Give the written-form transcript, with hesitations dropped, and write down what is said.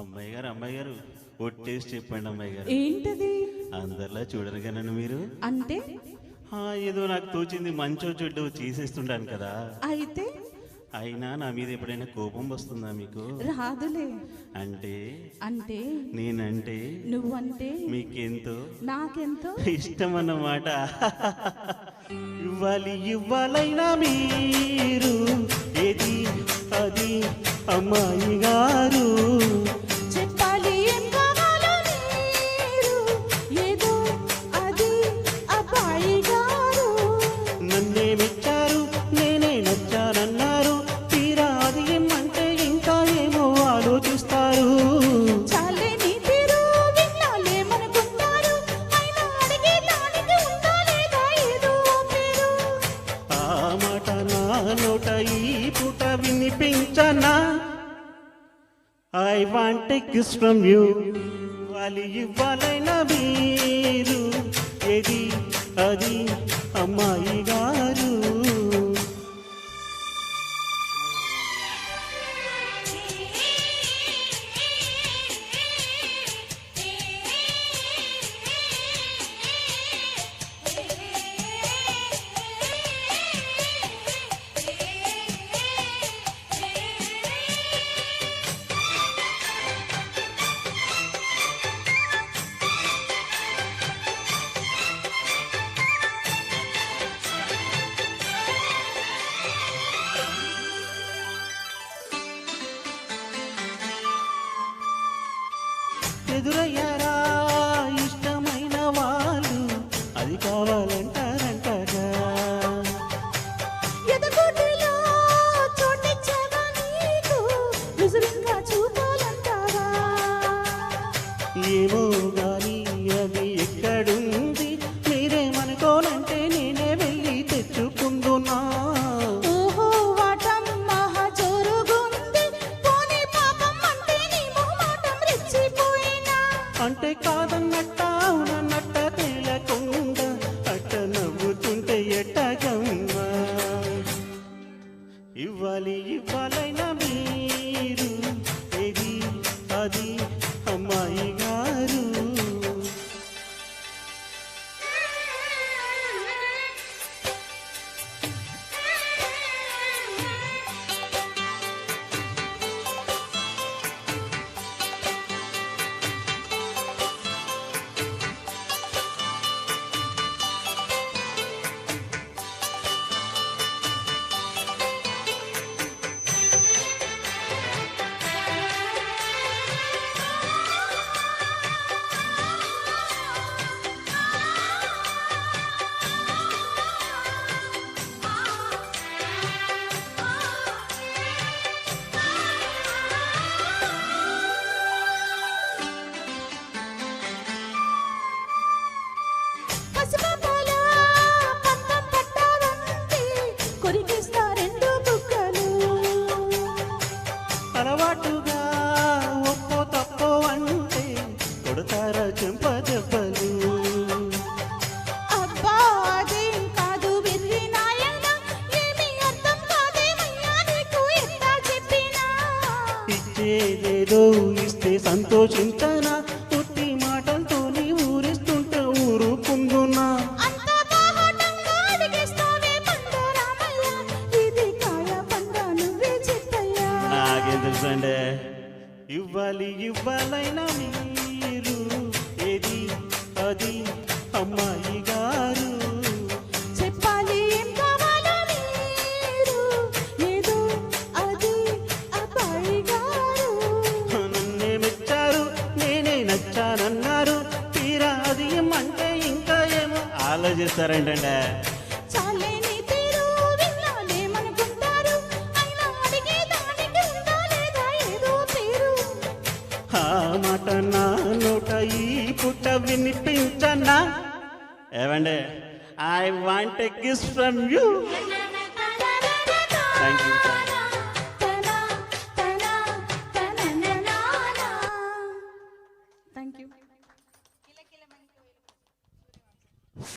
అమ్మాయి గారు ఒట్టేసి చెప్పండి అమ్మాయి గారు. ఏంటది? అందరిలా చూడరు కదా మీరు. అంటే ఏదో నాకు తోచింది మంచో చెడ్డో చేసేస్తుంటాను కదా. అయితే అయినా నా మీద ఎప్పుడైనా కోపం వస్తుందా మీకు? రాదులే. అంటే అంటే నేనంటే నువ్వంటే మీకెంతో నాకెంతో ఇష్టం అన్నమాట. ఇవ్వాలైనా మీరు ఏది అది అమ్మాయి గారు చెప్పాలి ఏం కావాలో మీరు ఏదో అది అబ్బాయి గారు. నన్నే మెచ్చారు నేనే నచ్చానన్నారు, తీరా అది ఏమంటే ఇంకా ఏమో ఆలోచిస్తారు. చాలే నీ తీరు విన్నాలేమనుకుంటారు, అయినా అడిగేదానికి ఉందా లేదా ఏదో పేరు. ఆ మాట నా నోట ఈ పూట వినిపించనా? I want a kiss from you. ఇవ్వాలైనా మీరు ఏది అది అమ్మాయి గారు. ఎదురయ్యారా ఇష్టమైన వాళ్ళు, అది కావాలంటారంటగా. ఎదగొడ్డిలో చోటిచ్చాగా నీకు విసురుగా చూపాలంటారా. ఏమో గాని అది ఎక్కడుంది, మీరేమనుకోనంటే నేనే వెళ్ళి తెచ్చుకుందునా. ఓహో వాటం మహా జోరుగుంది, పోనీ పాపం అంటే నీ మొహమాటం రెచ్చిపోయినా. అంటే కాదన్నట్ట అవునన్నట్ట తేలకుండా అట్ట నవ్వుతుంటే ఎట్టగమ్మా. ఇవ్వాలైనా మీరు ఏది అది అమ్మాయి గారు. పసిపాపాల పంతం పట్టాలంటే కొరికిస్తా రెండు బుగ్గలు. అలవాటుగా ఒప్పో తప్పో అంటే కొడతారా చెంప దెబ్బలు. అబ్బా అదేం కాదు వెర్రి నాయనా, ఏమీ అర్థం కాదేమయ్యా నీకు ఎంత చెప్పినా. ఇచ్చేదేదో ఇస్తే సంతోషించనా, పుట్టి మాటలతోని ఊరిస్తుంటే ఊరుకుందునా. అంత బాహాటంగా అడిగేస్తావే పండరామయ్య, ఇది కాయ పండ నువ్వే చెప్పయ్యా. నాకేం తెలుసండి. ఇవ్వాలైనా మీరు ఏది అది అమ్మాయి గారు. చెప్పాలి ఏం కావాలో మీరు ఏదో అది అబ్బాయి గారు. నన్నే మెచ్చారు నేనే నచ్చానన్నారు, తీరా అది ఏమంటే ఇంకా ఏమో ఆలోచిస్తారేంటండి. చాలే నీ తీరు విన్నాలేమనుకుంటారు, అయినా అడిగేదానికి ఉందా లేదా ఏదో పేరు. ఆ మాట నా నోట ఈ పుట్ట వినిపించనా? ఏవండి I want a kiss from you. Thank you.